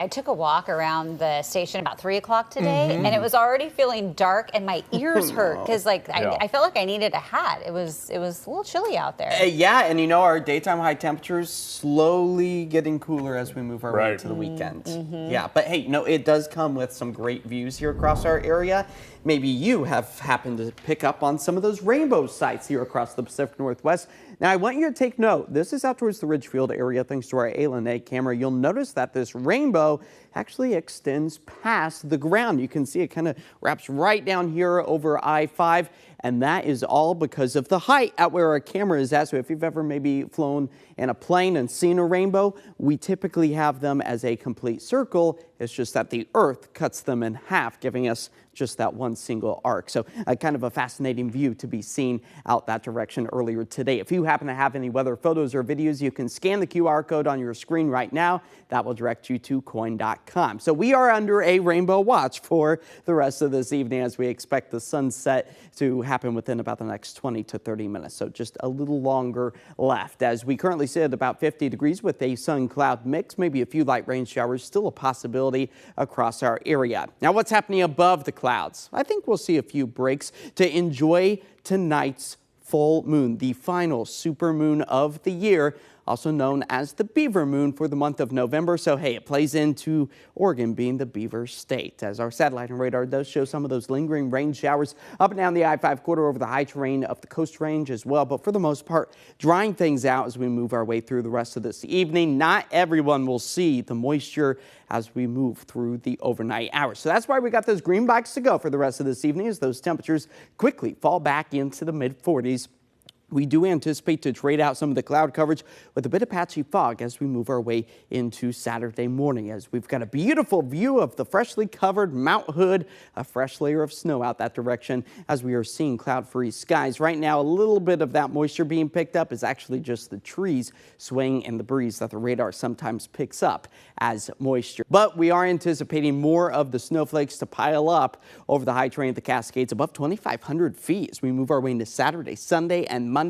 I took a walk around the station about 3 o'clock today, and it was already feeling dark, and my ears hurt because, I felt like I needed a hat. It was a little chilly out there. Yeah, and our daytime high temperatures slowly getting cooler as we move our way into the weekend. Yeah, but hey, it does come with some great views here across our area. Maybe you have happened to pick up on some of those rainbow sights here across the Pacific Northwest. Now, I want you to take note. This is out towards the Ridgefield area, thanks to our A8 camera. You'll notice that this rainbow actually extends past the ground. You can see it kind of wraps right down here over I-5, and that is all because of the height at where our camera is at. So if you've ever maybe flown in a plane and seen a rainbow, we typically have them as a complete circle. It's just that the Earth cuts them in half, giving us just that one single arc. So kind of a fascinating view to be seen out that direction earlier today. If you happen to have any weather photos or videos, you can scan the QR code on your screen right now. That will direct you to KOIN.com. So we are under a rainbow watch for the rest of this evening as we expect the sunset to happen within about the next 20 to 30 minutes. So just a little longer left as we currently sit at about 50 degrees with a sun cloud mix, maybe a few light rain showers, still a possibility across our area. Now what's happening above the clouds? I think we'll see a few breaks to enjoy tonight's full moon, the final super moon of the year, also known as the beaver moon for the month of November. So hey, it plays into Oregon being the beaver state, as our satellite and radar does show some of those lingering rain showers up and down the I-5 corridor over the high terrain of the Coast Range as well. But for the most part, drying things out as we move our way through the rest of this evening. Not everyone will see the moisture as we move through the overnight hours. So that's why we got those green bikes to go for the rest of this evening as those temperatures quickly fall back into the mid-40s. We do anticipate to trade out some of the cloud coverage with a bit of patchy fog as we move our way into Saturday morning, as we've got a beautiful view of the freshly covered Mount Hood, a fresh layer of snow out that direction as we are seeing cloud-free skies. Right now, a little bit of that moisture being picked up is actually just the trees swaying in the breeze that the radar sometimes picks up as moisture. But we are anticipating more of the snowflakes to pile up over the high terrain of the Cascades above 2,500 feet as we move our way into Saturday, Sunday, and Monday.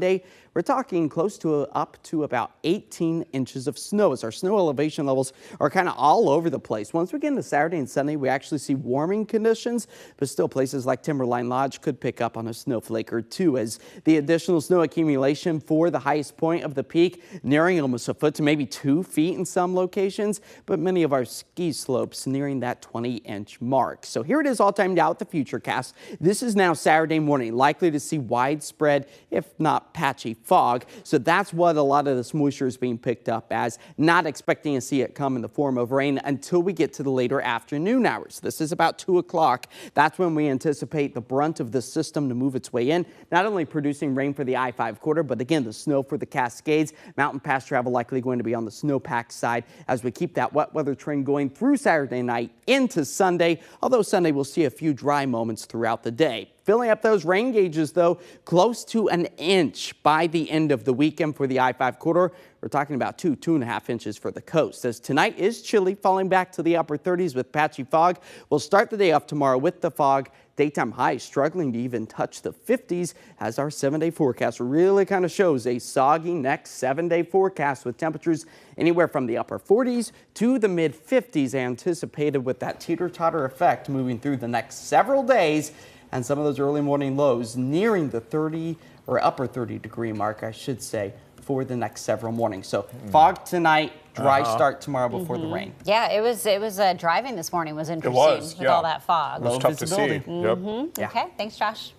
We're talking close to up to about 18 inches of snow as our snow elevation levels are kind of all over the place. Once we get into Saturday and Sunday, we actually see warming conditions, but still places like Timberline Lodge could pick up on a snowflake or two as the additional snow accumulation for the highest point of the peak nearing almost a foot to maybe 2 feet in some locations, but many of our ski slopes nearing that 20-inch mark. So here it is all timed out with the Futurecast. This is now Saturday morning, likely to see widespread, if not patchy, fog. So that's what a lot of this moisture is being picked up as. Not expecting to see it come in the form of rain until we get to the later afternoon hours. This is about 2 o'clock. That's when we anticipate the brunt of the system to move its way in, not only producing rain for the I-5 corridor, but again, the snow for the Cascades. Mountain pass travel likely going to be on the snowpack side as we keep that wet weather trend going through Saturday night into Sunday, although Sunday we'll see a few dry moments throughout the day. Filling up those rain gauges, though, close to an inch by the end of the weekend for the I-5 corridor. We're talking about 2.5 inches for the coast. As tonight is chilly, falling back to the upper 30s with patchy fog. We'll start the day off tomorrow with the fog. Daytime highs struggling to even touch the 50s as our 7-day forecast really kind of shows a soggy next 7-day forecast with temperatures anywhere from the upper 40s to the mid 50s anticipated, with that teeter-totter effect moving through the next several days, and some of those early morning lows nearing the 30 or upper 30 degree mark, I should say, for the next several mornings. So fog tonight, dry start tomorrow before the rain. Yeah, it was driving this morning was interesting with all that fog. It was tough to see. Okay, thanks, Josh.